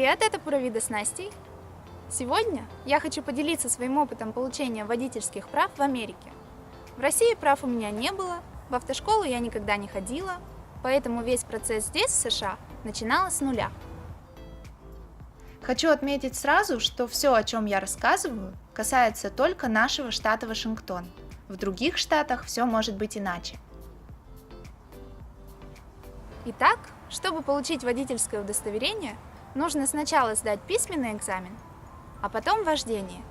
Привет, это Пуровида с Настей. Сегодня я хочу поделиться своим опытом получения водительских прав в Америке. В России прав у меня не было, в автошколу я никогда не ходила, поэтому весь процесс здесь, в США, начинала с нуля. Хочу отметить сразу, что все, о чем я рассказываю, касается только нашего штата Вашингтон. В других штатах все может быть иначе. Итак, чтобы получить водительское удостоверение, нужно сначала сдать письменный экзамен, а потом вождение.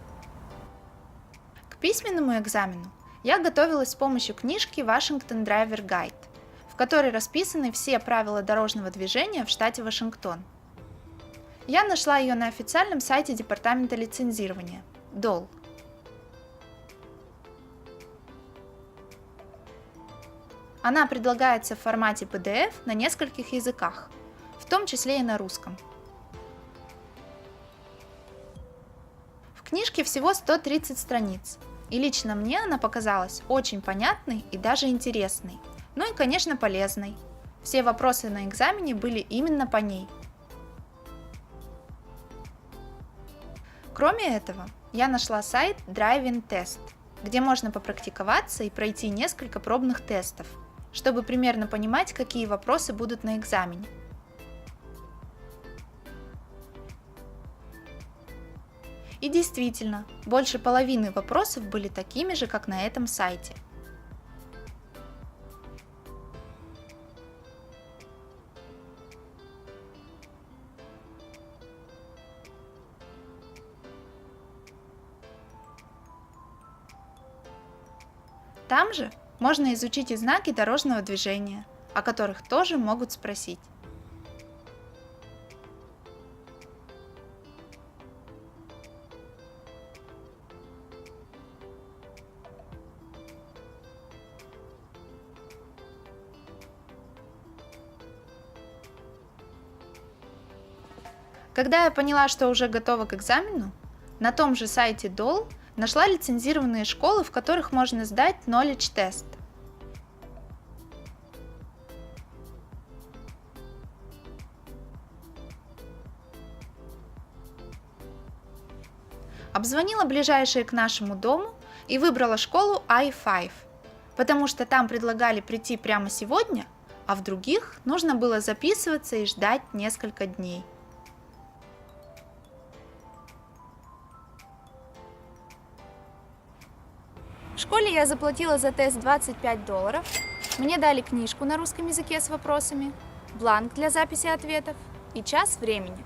К письменному экзамену я готовилась с помощью книжки Washington Driver Guide, в которой расписаны все правила дорожного движения в штате Вашингтон. Я нашла ее на официальном сайте Департамента лицензирования DOL. Она предлагается в формате PDF на нескольких языках, в том числе и на русском. В книжке всего 130 страниц, и лично мне она показалась очень понятной и даже интересной, ну и, конечно, полезной. Все вопросы на экзамене были именно по ней. Кроме этого, я нашла сайт Driving Test, где можно попрактиковаться и пройти несколько пробных тестов, чтобы примерно понимать, какие вопросы будут на экзамене. И действительно, больше половины вопросов были такими же, как на этом сайте. Там же можно изучить и знаки дорожного движения, о которых тоже могут спросить. Когда я поняла, что уже готова к экзамену, на том же сайте DOL нашла лицензированные школы, в которых можно сдать Knowledge Test. Обзвонила ближайшие к нашему дому и выбрала школу I-5, потому что там предлагали прийти прямо сегодня, а в других нужно было записываться и ждать несколько дней. В школе я заплатила за тест $25. Мне дали книжку на русском языке с вопросами, бланк для записи ответов и час времени.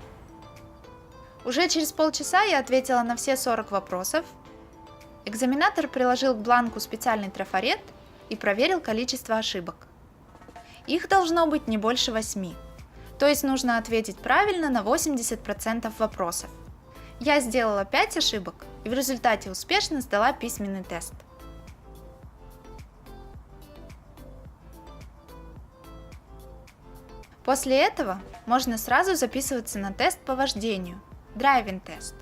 Уже через полчаса я ответила на все 40 вопросов. Экзаменатор приложил к бланку специальный трафарет и проверил количество ошибок. Их должно быть не больше 8, то есть нужно ответить правильно на 80% вопросов. Я сделала 5 ошибок и в результате успешно сдала письменный тест. После этого можно сразу записываться на тест по вождению, Driving Test.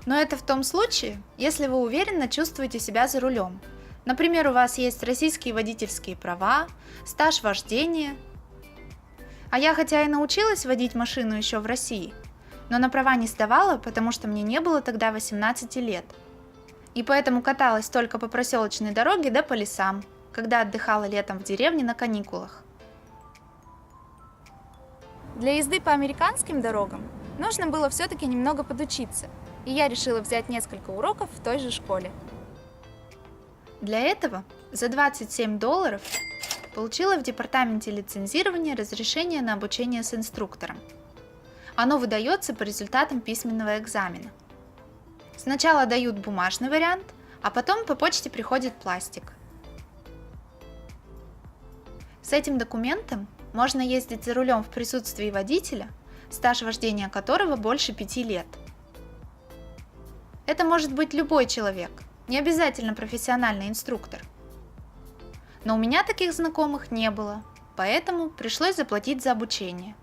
Но это в том случае, если вы уверенно чувствуете себя за рулем. Например, у вас есть российские водительские права, стаж вождения. А я хотя и научилась водить машину еще в России, но на права не сдавала, потому что мне не было тогда 18 лет. И поэтому каталась только по проселочной дороге да по лесам, когда отдыхала летом в деревне на каникулах. Для езды по американским дорогам нужно было все-таки немного подучиться, и я решила взять несколько уроков в той же школе. Для этого за $27 получила в департаменте лицензирования разрешение на обучение с инструктором. Оно выдается по результатам письменного экзамена. Сначала дают бумажный вариант, а потом по почте приходит пластик. С этим документом можно ездить за рулем в присутствии водителя, стаж вождения которого больше 5 лет. Это может быть любой человек, не обязательно профессиональный инструктор. Но у меня таких знакомых не было, поэтому пришлось заплатить за обучение.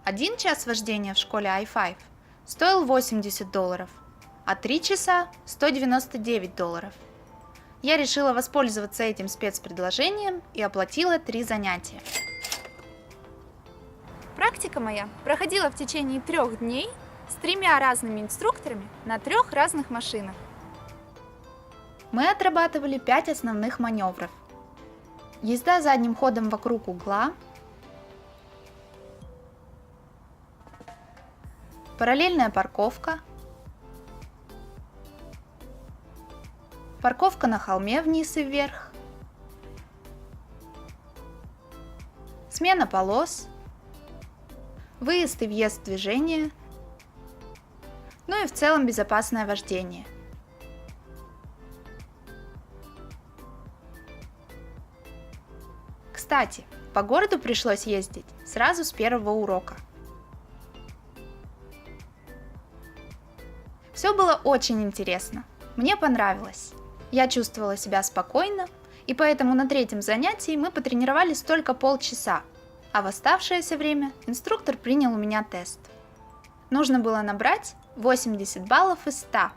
1 час вождения в школе I-5 стоил $80, а 3 часа – $199. Я решила воспользоваться этим спецпредложением и оплатила 3 занятия. Практика моя проходила в течение 3 дней с 3 разными инструкторами на 3 разных машинах. Мы отрабатывали 5 основных маневров. Езда задним ходом вокруг угла, параллельная парковка, парковка на холме вниз и вверх, смена полос, выезд и въезд в движение, ну и в целом безопасное вождение. Кстати, по городу пришлось ездить сразу с первого урока. Все было очень интересно, мне понравилось. Я чувствовала себя спокойно, и поэтому на 3-м занятии мы потренировались только полчаса, а в оставшееся время инструктор принял у меня тест. Нужно было набрать 80 баллов из 100.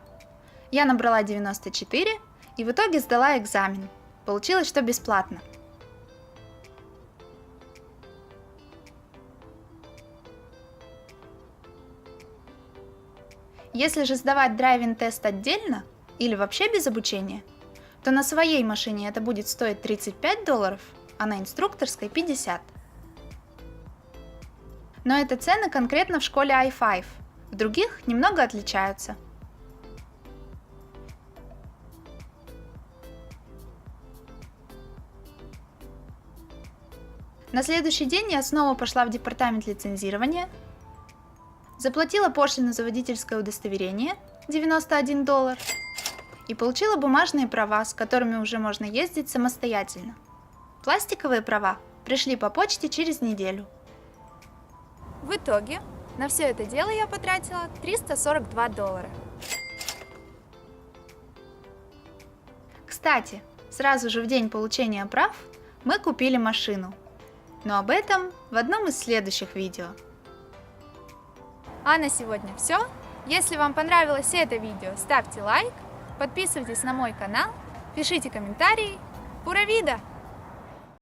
Я набрала 94 и в итоге сдала экзамен. Получилось, что бесплатно. Если же сдавать драйвинг-тест отдельно или вообще без обучения, то на своей машине это будет стоить $35, а на инструкторской 50. Но это цены конкретно в школе i5, в других немного отличаются. На следующий день я снова пошла в департамент лицензирования, заплатила пошлину за водительское удостоверение $91 и получила бумажные права, с которыми уже можно ездить самостоятельно. Пластиковые права пришли по почте через неделю. В итоге на все это дело я потратила $342. Кстати, сразу же в день получения прав мы купили машину, но об этом в одном из следующих видео. А на сегодня все. Если вам понравилось это видео, ставьте лайк, подписывайтесь на мой канал, пишите комментарии. Пура вида!